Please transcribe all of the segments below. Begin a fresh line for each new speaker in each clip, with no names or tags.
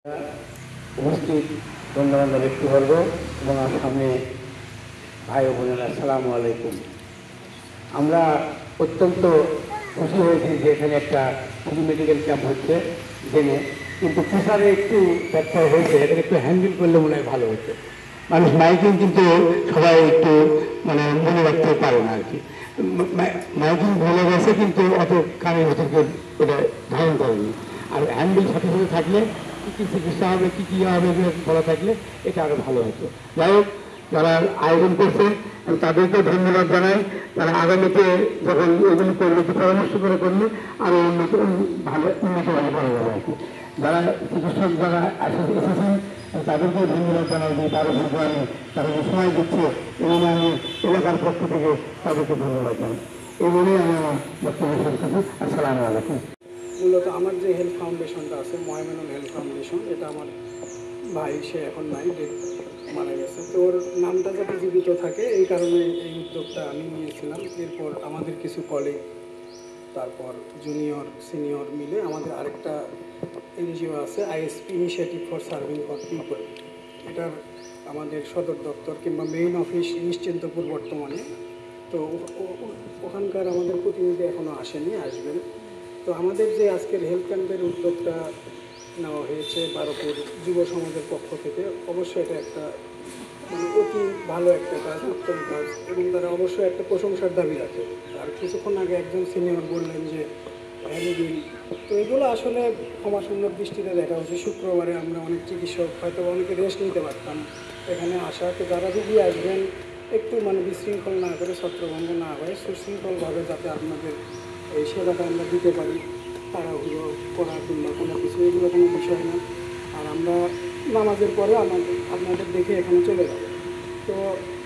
উপস্থিত বন্ধুবান্ধব ব্যক্তিবর্গ এবং আমার সামনে ভাই ও বোনেরা, আসসালামু আলাইকুম। আমরা অত্যন্ত খুশি হয়েছি যে এখানে একটা ফ্রি মেডিকেল ক্যাম্প হচ্ছে জেনে, কিন্তু প্রচারে একটু ব্যর্থ হয়েছে। এটাকে একটু হ্যান্ডেল করলে মনে হয় ভালো হতো। মানুষ মাইকিং কিন্তু সবাই একটু মনে রাখতে পারে না আর কি। মাইকিং ভুলে গেছে কিন্তু অত কানের ভেতরকে এটা ধারণ করেনি। আর হ্যান্ডেল সাথে সাথে থাকলে কী কী চিকিৎসা হবে, কী কী হবে বলা থাকলে এটা আরও ভালো হতো। যাই হোক, যারা আয়োজন করছে তাদেরকে ধন্যবাদ জানাই। তারা আগামীতে যখন এগুলো করবে, পরামর্শ করে করলে আরও উন্নতভাবে করা যাবে আর কি। যারা চিকিৎসক যারা এসেছেন তাদেরকেও ধন্যবাদ জানাই যে তারা ভগবানে তারা যে সময় দিচ্ছে এবং আমি এলাকার পক্ষ থেকে তাদেরকে ধন্যবাদ জানাই। এই বলেই আমি আমার বক্তব্য শেষ করছি। আসসালামু আলাইকুম।
মূলত আমার যে হেলথ ফাউন্ডেশনটা আছে, ময়মেনুল হেলথ ফাউন্ডেশন, এটা আমার ভাই, সে এখন নাই, ডেট মারা গেছে। তো ওর নামটা যাতে জীবিত থাকে এই কারণে এই উদ্যোগটা আমি নিয়েছিলাম। এরপর আমাদের কিছু কলিগ, তারপর জুনিয়র সিনিয়র মিলে আমাদের আরেকটা এনজিও আছে, ISP, initiative for serving for people. এটার আমাদের সদর দপ্তর কিংবা মেইন অফিস নিশ্চিন্তপুর বর্তমানে। তো ওখানকার আমাদের প্রতিনিধি এখনও আসেনি, আসবেন। তো আমাদের যে আজকের হেলথ ক্যাম্পের উদ্যোগটা নেওয়া হয়েছে বারোপুর যুব সমাজের পক্ষ থেকে, অবশ্যই এটা একটা অতি ভালো একটা কাজ, উত্তম কাজ, এবং তারা অবশ্যই একটা প্রশংসার দাবি রাখে। আর কিছুক্ষণ আগে একজন সিনিয়র বললেন যে হ্যান্ডবিল, তো এগুলো আসলে ক্ষমাসুন্দর দৃষ্টিতে দেখা হচ্ছে। শুক্রবারে আমরা অনেক চিকিৎসক হয়তো অনেকে রেস্ট নিতে পারতাম এখানে আসা। তো যারা রুগী আসবেন একটু বিশৃঙ্খল না করে, ছত্রভঙ্গ না হয়ে সুশৃঙ্খলভাবে যাতে আপনাদের এই সেবাটা আমরা দিতে পারি, তাড়াহুড়ো করা কিংবা কোনো কিছু, এগুলো কোনো বিষয় না। আর আমরা নামাজের পরে আপনাদের দেখে এখানে চলে যাব। তো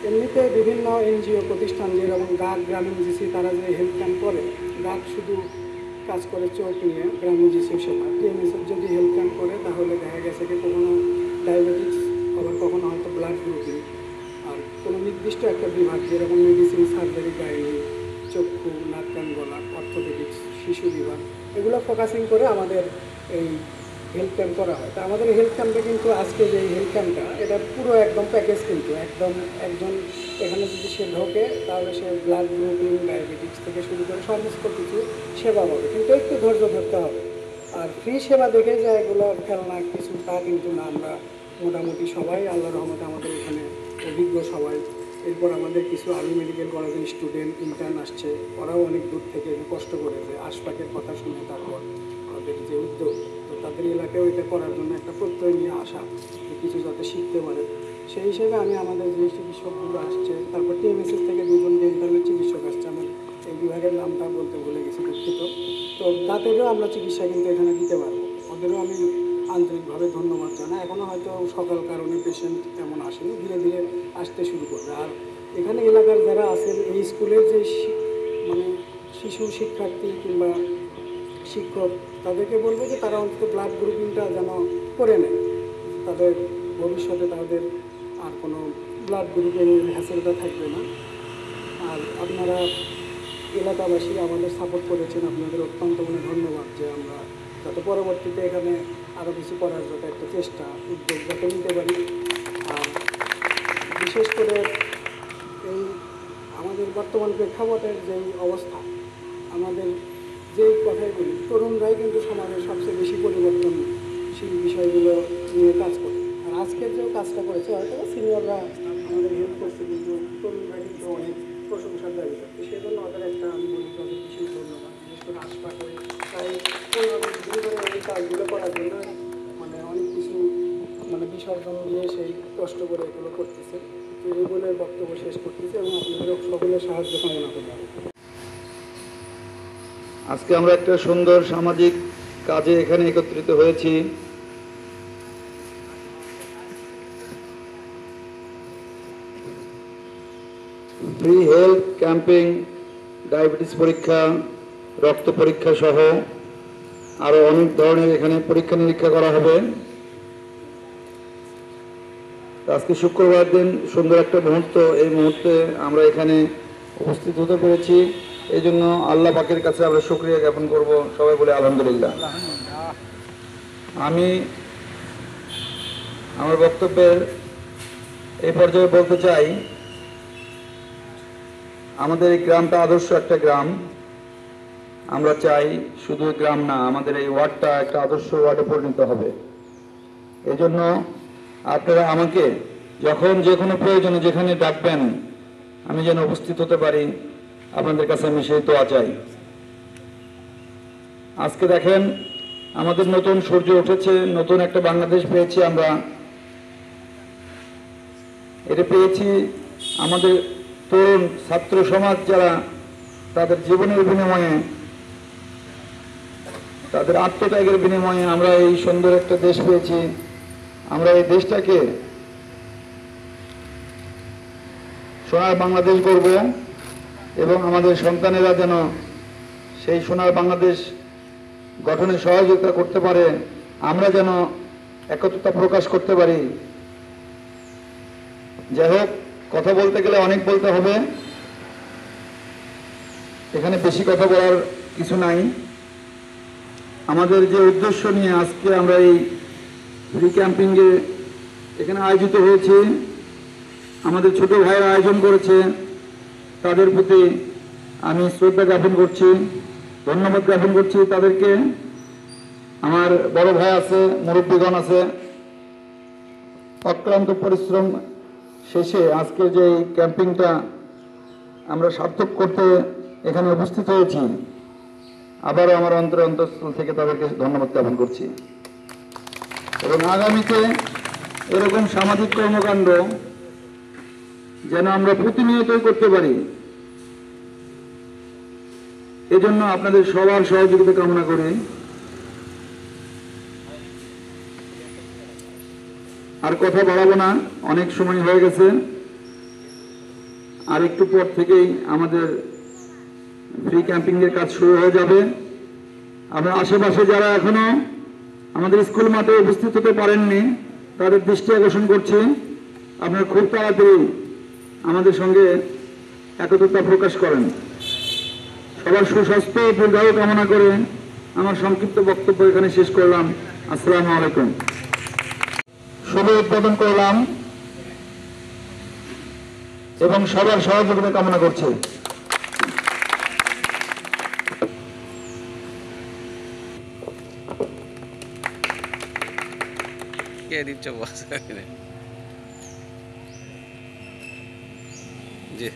এমনিতে বিভিন্ন এনজিও প্রতিষ্ঠান যেরকম গাক গ্রামীণ জিসি, তারা যে হেলথ ক্যাম্প করে, গাক শুধু কাজ করে চোখ নিয়ে, গ্রামীণ জিসির সেবা, টিএমএসএফ যদি হেলথ ক্যাম্প করে তাহলে দেখা গেছে কি কখনো ডায়াবেটিক্স, আবার কখনো হয়তো ব্লাড গ্রুপিং, আর কোনো নির্দিষ্ট একটা বিভাগ যেরকম মেডিসিন, সার্জারি, গাইনি, চক্ষু, নাক কান গলা, অর্থোপেডিক্স, শিশু বিভাগ, এগুলো ফোকাসিং করে আমাদের এই হেলথ ক্যাম্প করা হয়। তা আমাদের হেলথ ক্যাম্পে কিন্তু আজকে যে হেলথ ক্যাম্পটা, এটা পুরো একদম প্যাকেজ, কিন্তু একদম একজন এখানে যদি সে ঢোকে তাহলে সে ব্লাড গ্রুপিং, ডায়াবেটিক্স থেকে শুরু করে সমস্ত কিছু সেবা পাবে, কিন্তু একটু ধৈর্য ধরতে হবে। আর ফ্রি সেবা দেখে যে এগুলো খেলনা কিছু, তা কিন্তু না। আমরা মোটামুটি সবাই আল্লাহর রহমতে আমাদের এখানে অভিজ্ঞ সবাই। এরপর আমাদের কিছু আর্মি মেডিকেল কলেজের স্টুডেন্ট, ইন্টার্ন আসছে, ওরাও অনেক দূর থেকে কষ্ট করেছে, আশপাশের কথা শুনে তারপর আমাদের যে উদ্যোগ, তো তাদের এলাকায় এটা করার জন্য একটা প্রত্যয় নিয়ে আসা, যে কিছু যাতে শিখতে পারে। সেই হিসেবে আমি আমাদের যে চিকিৎসকগুলো আসছে, তারপর টিএমএসএস থেকে দুজন ডেন্টালের চিকিৎসক আসছে, আমার এই বিভাগের নামটা বলতে ভুলে গেছি, দুঃখিত। তো তাদেরও আমরা চিকিৎসা কিন্তু এখানে দিতে পারবো, ওদেরও আমি আন্তরিকভাবে ধন্যবাদ জানাই। এখনও হয়তো সকাল কারণে পেশেন্ট তেমন আসেনি, ধীরে ধীরে আসতে শুরু করবে। আর এখানে এলাকার যারা আছেন, এই স্কুলের যে শিশু শিক্ষার্থী কিংবা শিক্ষক, তাদেরকে বলবো যে তারা অন্তত ব্লাড গ্রুপিংটা যেন করে নেয়, তাদের ভবিষ্যতে তাদের আর কোনো ব্লাড গ্রুপিং হ্যাসেলটা থাকবে না। আর আপনারা এলাকাবাসী আমাদের সাপোর্ট করেছেন, আপনাদের অত্যন্ত ধন্যবাদ, যে আমরা যাতে পরবর্তীতে এখানে আরও কিছু করার যাতে একটা চেষ্টা, উদ্যোগ যাতে নিতে পারি। আর বিশেষ করে এই আমাদের বর্তমান প্রেক্ষাপটের যেই অবস্থা, আমাদের যেই কথাই বলি, তরুণরাই কিন্তু সমাজের সবচেয়ে বেশি পরিবর্তনশীল বিষয়গুলো নিয়ে কাজ করে। আর আজকের যে কাজটা করেছে, হয়তো সিনিয়ররা আমাদের হেল্প করছে, কিন্তু তরুণরা কিন্তু অনেক প্রশংসার দাবি করছে। সেই জন্য ওদের একটা আমি বলি তাদের বিশেষ ধন্যবাদ। বিশেষ করে আশপাশে প্রায় 15 দিন ধরে এই কাজগুলো করার জন্য অনেক কিছু বিসর্জন দিয়ে সেই কষ্ট করে এগুলো করতেছে। তো এই বলে বক্তব্য শেষ করতেছে এবং আপনাদের সকলের সাহায্য কামনা করলাম।
আজকে আমরা একটা সুন্দর সামাজিক কাজে এখানে একত্রিত হয়েছি। ফ্রি হেলথ ক্যাম্পিং, ডায়াবেটিস পরীক্ষা, রক্ত পরীক্ষা সহ আরো অনেক ধরনের এখানে পরীক্ষা নিরীক্ষা করা হবে। আজকে শুক্রবার দিন সুন্দর একটা মুহূর্ত, এই মুহূর্তে আমরা এখানে উপস্থিত হতে পেরেছি, এই জন্য আল্লাহ পাকের কাছে আমরা শুকরিয়া জ্ঞাপন করব। সবাই বলে আলহামদুলিল্লাহ। আমি আমার বক্তব্যের এই পর্যায়ে বলতে চাই, আমাদের এই গ্রামটা আদর্শ একটা গ্রাম। আমরা চাই শুধু গ্রাম না, আমাদের এই ওয়ার্ডটা একটা আদর্শ ওয়ার্ডে পরিণত হবে। এই জন্য আপনারা আমাকে যখন যে কোনো প্রয়োজনে যেখানে ডাকবেন আমি যেন উপস্থিত হতে পারি, আপনাদের কাছে আমি সেই দোয়া চাই। আজকে দেখেন আমাদের নতুন সূর্য উঠেছে, নতুন একটা বাংলাদেশ পেয়েছি আমরা। এটা পেয়েছি আমাদের তরুণ ছাত্র সমাজ যারা তাদের জীবনের বিনিময়ে, তাদের আত্মত্যাগের বিনিময়ে আমরা এই সুন্দর একটা দেশ পেয়েছি। আমরা এই দেশটাকে সোনার বাংলাদেশ গড়ব এবং আমাদের সন্তানেরা যেন সেই সোনার বাংলাদেশ গঠনে সহযোগিতা করতে পারে, আমরা যেন একত্রতা প্রকাশ করতে পারি। যাই হোক, কথা বলতে গেলে অনেক বলতে হবে, এখানে বেশি কথা বলার কিছু নাই। আমাদের যে উদ্দেশ্য নিয়ে আজকে আমরা এই ফ্রি ক্যাম্পিংয়ে এখানে আয়োজিত হয়েছে, আমাদের ছোট ভাইয়েরা আয়োজন করেছে, তাদের প্রতি আমি শ্রদ্ধা জ্ঞাপন করছি, ধন্যবাদ জ্ঞাপন করছি তাদেরকে। আমার বড় ভাই আছে, মুরব্বীগণ আছে, অক্লান্ত পরিশ্রম শেষে আজকে যে এই ক্যাম্পিংটা আমরা সার্থক করতে এখানে উপস্থিত হয়েছি, আবারও আমার অন্তঃস্থল থেকে তাদেরকে ধন্যবাদ জ্ঞাপন করছি। এবং আগামীতে এরকম সামাজিক কর্মকাণ্ড যেন আমরা প্রতিনিয়তই করতে পারি, এজন্য আপনাদের সবার সহযোগিতা কামনা করি। আর কথা বাড়াবো না, অনেক সময় হয়ে গেছে। আর একটু পর থেকেই আমাদের ফ্রি ক্যাম্পিং এর কাজ শুরু হয়ে যাবে। আমরা আশেপাশে যারা এখনো আমাদের স্কুল মাঠে উপস্থিত হতে পারেননি তাদের দৃষ্টি আকর্ষণ করছি, আপনারা খুব তাড়াতাড়ি আমাদের সঙ্গে একত্রতা প্রকাশ করেন। সবার সুস্বাস্থ্য ও দীর্ঘায়ু কামনা করে আমার সংক্ষিপ্ত বক্তব্য এখানে শেষ করলাম। আসসালামু আলাইকুম। শুভ উদ্বোধন করলাম এবং সবার সহযোগিতা কামনা করছি।
কে দিচ্ছ বস? জি।